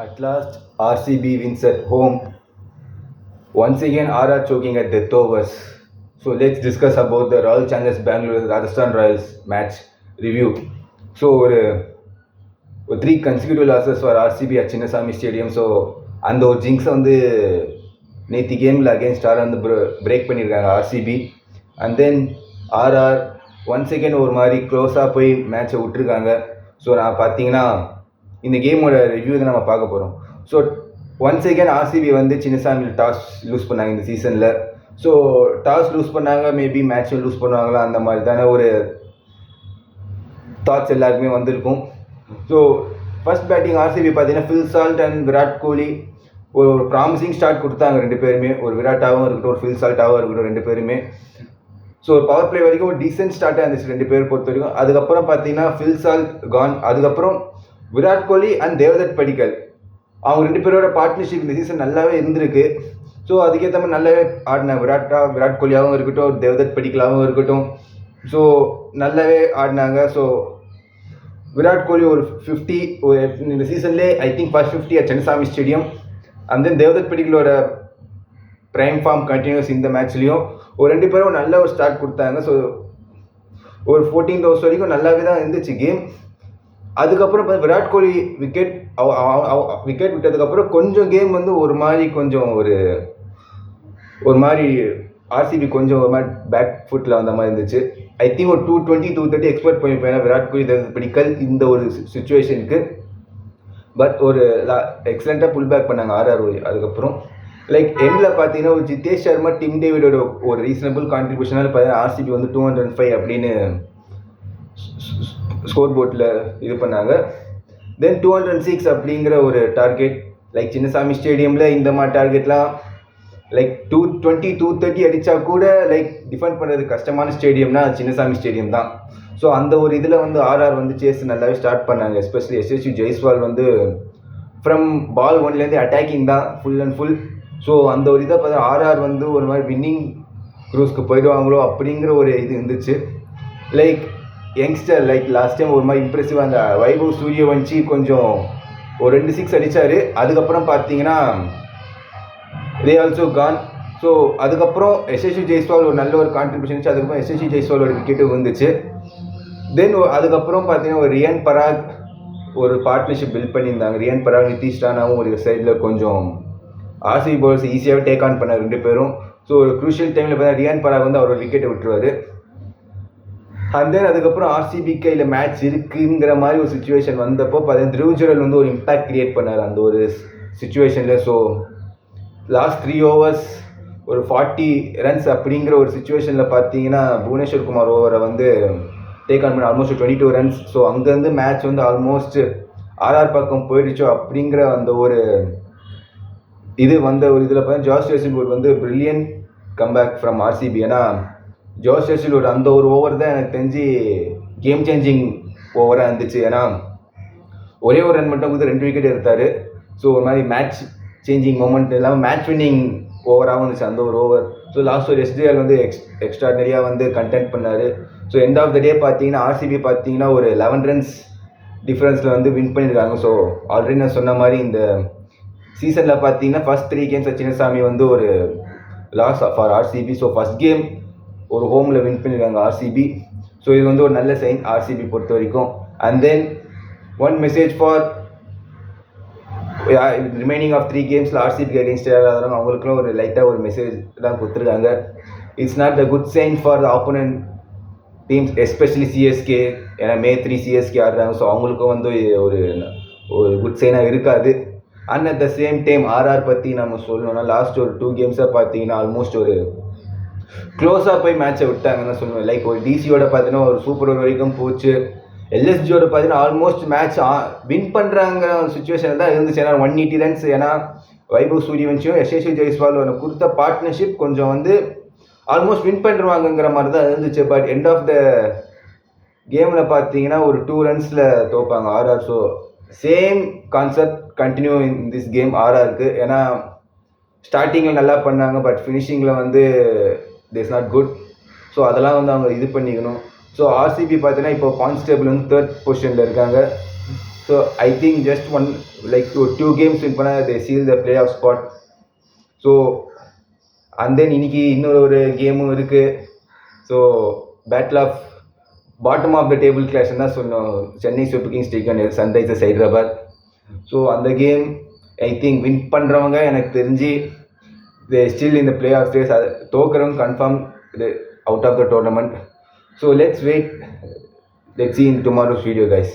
At last, RCB wins at home. Once again, RR choking at death overs. So let's discuss about the Royal Challengers Bangalore Rajasthan Royals match review. So ஒரு three consecutive losses for RCB at Chinnaswamy stadium. So அந்த ஒரு ஜிங்ஸை வந்து நேற்று கேமில் against R வந்து break பண்ணியிருக்காங்க RCB. And then RR once second ஒரு மாதிரி க்ளோஸாக போய் மேட்சை விட்டுருக்காங்க. ஸோ நான் பார்த்தீங்கன்னா இந்த கேமோட ரிவ்யூ தான் நம்ம பார்க்க போகிறோம். ஸோ ஒன்ஸ் செகண்ட் ஆர்சிபி வந்து சின்னசாமியில் டாஸ் லூஸ் பண்ணாங்க இந்த சீசனில். ஸோ டாஸ் லூஸ் பண்ணாங்க, மேபி மேட்சும் லூஸ் பண்ணுவாங்களா அந்த மாதிரி தானே ஒரு தாட்ஸ் எல்லாருக்குமே வந்திருக்கும். ஸோ ஃபர்ஸ்ட் பேட்டிங் ஆர்சிபி பார்த்தீங்கன்னா Phil Salt and Virat Kohli ஒரு ப்ராமிசிங் ஸ்டார்ட் கொடுத்தாங்க ரெண்டு பேருமே. ஒரு விராட்டாகவும் இருக்கட்டும், ஒரு ஃபில் சால்ட்டாகவும் இருக்கட்டும், ரெண்டு பேருமே. ஸோ பவர் பிளே வரைக்கும் ஒரு டீசென்ட் ஸ்டார்ட்டாக இருந்துச்சு ரெண்டு பேர் பொறுத்த வரைக்கும். அதுக்கப்புறம் பார்த்தீங்கன்னா ஃபில் சால்ட் கான். அதுக்கப்புறம் விராட் கோலி அண்ட் தேவதத் படிக்கல் அவங்க ரெண்டு பேரோட பார்ட்னர்ஷிப் இந்த சீசன் நல்லாவே இருந்திருக்கு. ஸோ அதுக்கேற்ற மாதிரி நல்லாவே ஆடினாங்க. விராட் கோலியாகவும் இருக்கட்டும், தேவதத் படிக்கலாகவும் இருக்கட்டும், ஸோ நல்லாவே ஆடினாங்க. ஸோ விராட் கோலி ஒரு 50 இந்த சீசன்லேயே I think first 50 at Chinnaswamy stadium. And then Devdutt படிக்கலோட ப்ரைம் ஃபார்ம் கண்டினியூஸ் இந்த மேட்ச்லேயும் ஒரு ரெண்டு பேரும் நல்ல ஒரு ஸ்டார்ட் கொடுத்தாங்க. ஸோ ஒரு 14 ஓவர்ஸ் வரைக்கும் நல்லாவே தான் இருந்துச்சு கேம். அதுக்கப்புறம் விராட் கோலி விக்கெட் விட்டதுக்கப்புறம் கொஞ்சம் கேம் வந்து ஒரு மாதிரி ஆர்சிபி கொஞ்சம் ஒரு மாதிரி பேக் ஃபுட்டில் வந்த மாதிரி இருந்துச்சு. ஐ திங்க் ஒரு 220 230 எக்ஸ்பெக்ட் பண்ணியிருப்பேன் விராட் கோலி பிடிக்கல் இந்த ஒரு சுச்சுவேஷனுக்கு. பட் ஒரு எக்ஸலண்ட்டாக புல் பேக் பண்ணாங்க ஆர்ஆர். அதுக்கப்புறம் லைக் எண்டில் பார்த்தீங்கன்னா ஒரு ஜிதேஷ் சர்மா, டிம் டேவிடோட ஒரு ரீசனபிள் கான்ட்ரிபியூஷனால் பார்த்தீங்கன்னா ஆர்சிபி வந்து 205 அப்படின்னு ஸ்கோர் போர்டில் இது பண்ணாங்க. தென் 206 அப்படிங்கிற ஒரு டார்கெட். லைக் சின்னசாமி ஸ்டேடியமில் இந்த மாதிரி டார்கெட்லாம் லைக் 220 230 அடித்தா கூட லைக் டிஃபெண்ட் பண்ணுறது கஷ்டமான ஸ்டேடியம்னா அது சின்னசாமி ஸ்டேடியம் தான். ஸோ அந்த ஒரு இதில் வந்து ஆர்ஆர் வந்து சேஸ் நல்லாவே ஸ்டார்ட் பண்ணாங்க. எஸ்பெஷலி எஸ்எஸ்சி ஜெய்ஸ்வால் வந்து ஃப்ரம் பால் ஒன்லேருந்து அட்டாக்கிங் தான் ஃபுல் அண்ட் ஃபுல். ஸோ அந்த ஒரு இதை பார்த்தா ஆர்ஆர் வந்து ஒரு மாதிரி வின்னிங் க்ரூஸ்க்கு போயிடுவாங்களோ அப்படிங்கிற ஒரு இது இருந்துச்சு. Like youngster like last time ஒரு மாதிரி இம்ப்ரெசிவாக அந்த வைபவ் சூரியவன்ஷி கொஞ்சம் ஒரு 2 6 அடித்தார். அதுக்கப்புறம் பார்த்தீங்கன்னா தே ஆல்சோ கான். ஸோ அதுக்கப்புறம் எஸ்எஸ்சி ஜெய்ஸ்வால் ஒரு நல்ல ஒரு கான்ட்ரிபியூஷன் இருந்துச்சு. அதுக்கப்புறம் எஸ்எஸ்சி ஜெய்ஸ்வாலோட விக்கெட்டு வந்துச்சு. தென் அதுக்கப்புறம் பார்த்தீங்கன்னா ஒரு ரியான் பராக் ஒரு பார்ட்னர்ஷிப் பில்ட் பண்ணியிருந்தாங்க. ரியான் பராக், நிதிஷ் ராணாவும் ஒரு சைடில் கொஞ்சம் ஆர்சிபி பவுலர்ஸ் ஈஸியாகவே டேக் ஆன் பண்ணார் ரெண்டு பேரும். ஸோ ஒரு க்ரூஷியல் டைமில் பார்த்தீங்கன்னா ரியான் பராக் வந்து அவரோட விக்கெட்டை விட்டுருவார். அண்ட் தென் அதுக்கப்புறம் ஆர்சிபி கையில் மேட்ச் இருக்குங்கிற மாதிரி ஒரு சுச்சுவேஷன் வந்தப்போ பார்த்தீங்கன்னா த்ருவ் ஜுரல் வந்து ஒரு இம்பேக்ட் கிரியேட் பண்ணார் அந்த ஒரு சுச்சுவேஷனில். ஸோ லாஸ்ட் 3 ஓவர்ஸ் ஒரு 40 ரன்ஸ் அப்படிங்கிற ஒரு சுச்சுவேஷனில் பார்த்தீங்கன்னா புவனேஸ்வர் குமார் ஓவரை வந்து டேக் ஆன் பண்ண ஆல்மோஸ்ட் 22 ரன்ஸ். ஸோ அங்கேருந்து மேட்ச் வந்து ஆல்மோஸ்ட் ஆர்ஆர் பக்கம் போயிடுச்சோ அப்படிங்கிற அந்த ஒரு இது வந்த ஒரு இதில் பார்த்தீங்கன்னா ஜாஸ் ஹேசில்வுட் வந்து பிரில்லியன்ட் கம்பேக் ஃப்ரம் ஆர்சிபி. ஏன்னா ஜாஸ் ஹேசில்வுட் அந்த ஒரு ஓவர் தான் எனக்கு தெரிஞ்சு கேம் சேஞ்சிங் ஓவராக இருந்துச்சு. ஏன்னா ஒரே ஒரு ரன் மட்டும் கொடுத்து 2 விக்கெட் எடுத்தார். ஸோ ஒரு மாதிரி மேட்ச் சேஞ்சிங் மூமெண்ட் இல்லாமல் மேட்ச் வின்னிங் ஓவராகவும் இருந்துச்சு அந்த ஒரு ஓவர். ஸோ லாஸ்ட் ஒரு எஸ்டிஆர் வந்து எக்ஸ்ட்ராடனரியாக வந்து கண்டென்ட் பண்ணார். ஸோ எண்ட் ஆஃப் த டே பார்த்தீங்கன்னா ஆர்சிபி பார்த்தீங்கன்னா ஒரு 11 ரன்ஸ் டிஃப்ரென்ஸில் வந்து வின் பண்ணியிருக்காங்க. ஸோ ஆல்ரெடி நான் சொன்ன மாதிரி இந்த சீசனில் பார்த்தீங்கன்னா ஃபர்ஸ்ட் 3 கேம்ஸ் சின்னசாமி வந்து ஒரு loss for RCB. So first game ஒரு ஹோமில் வின் பண்ணியிருக்காங்க ஆர்சிபி. ஸோ இது வந்து ஒரு நல்ல சைன் ஆர்சிபி பொறுத்த வரைக்கும். And then one message for remaining of 3 கேம்ஸில் ஆர்சிபிக்கு அகேன்ஸ்ட் யாராவது அவங்களுக்குலாம் ஒரு லைட்டாக ஒரு மெசேஜ் தான் கொடுத்துருக்காங்க. It's not a good sign for the opponent teams, especially CSK. ஏன்னா May 3 சிஎஸ்கே ஆடுறாங்க. ஸோ அவங்களுக்கும் வந்து ஒரு குட் சைனாக இருக்காது. And at the same time RR பற்றி நம்ம சொல்லணும்னா லாஸ்ட் ஒரு 2 கேம்ஸாக பார்த்தீங்கன்னா ஆல்மோஸ்ட் ஒரு க்ளோஸாக போய் மேட்சை விட்டாங்கன்னு தான் சொல்லுவேன். லைக் ஒரு டிசியோட பார்த்தீங்கன்னா ஒரு சூப்பர் ஓவர் வரைக்கும் போச்சு. எல்எஸ்ஜியோட பார்த்தீங்கன்னா ஆல்மோஸ்ட் மேட்ச் வின் பண்ணுறாங்கிற சுச்சுவேஷன் தான் இருந்துச்சு. ஏன்னா 180 ரன்ஸ். ஏன்னா வைபவ் சூரியவன்ஷியும் எஸ்எஸ்சி ஜெய்ஸ்வால் கொடுத்த பார்ட்னர்ஷிப் கொஞ்சம் வந்து ஆல்மோஸ்ட் வின் பண்ணிடுவாங்கங்கிற மாதிரி தான் இருந்துச்சு. பட் எண்ட் ஆஃப் த கேமில் பார்த்தீங்கன்னா ஒரு 2 ரன்ஸில் தோப்பாங்க RR. So same concept continue in this game ஆர்ஆருக்கு. ஏன்னா ஸ்டார்டிங்கில் நல்லா பண்ணாங்க, பட் ஃபினிஷிங்கில் வந்து திஸ் நாட் குட். ஸோ அதெல்லாம் வந்து அவங்க இது பண்ணிக்கணும். ஸோ ஆர்சிபி பார்த்தீங்கன்னா இப்போ பாயிண்ட்ஸ் டேபிள் வந்து 3rd பொசிஷனில் இருக்காங்க. So I think just one like two games win பண்ணால் they seal the play off spot. So and then இன்னைக்கு இன்னொரு ஒரு கேமும் இருக்குது. So battle of bottom of the table கிளாஷ்னு தான் சொன்னோம், Chennai Super Kings take on Sunrisers Hyderabad. So அந்த கேம் ஐ திங்க் வின் பண்ணுறவங்க எனக்கு தெரிஞ்சு தே ஸ்டில் இந்த பிளே ஆஃப் ஸ்டேஸ், அது தோக்குறவங்க கன்ஃபார்ம் இது out of the tournament. So let's wait, let's see in tomorrow's video guys.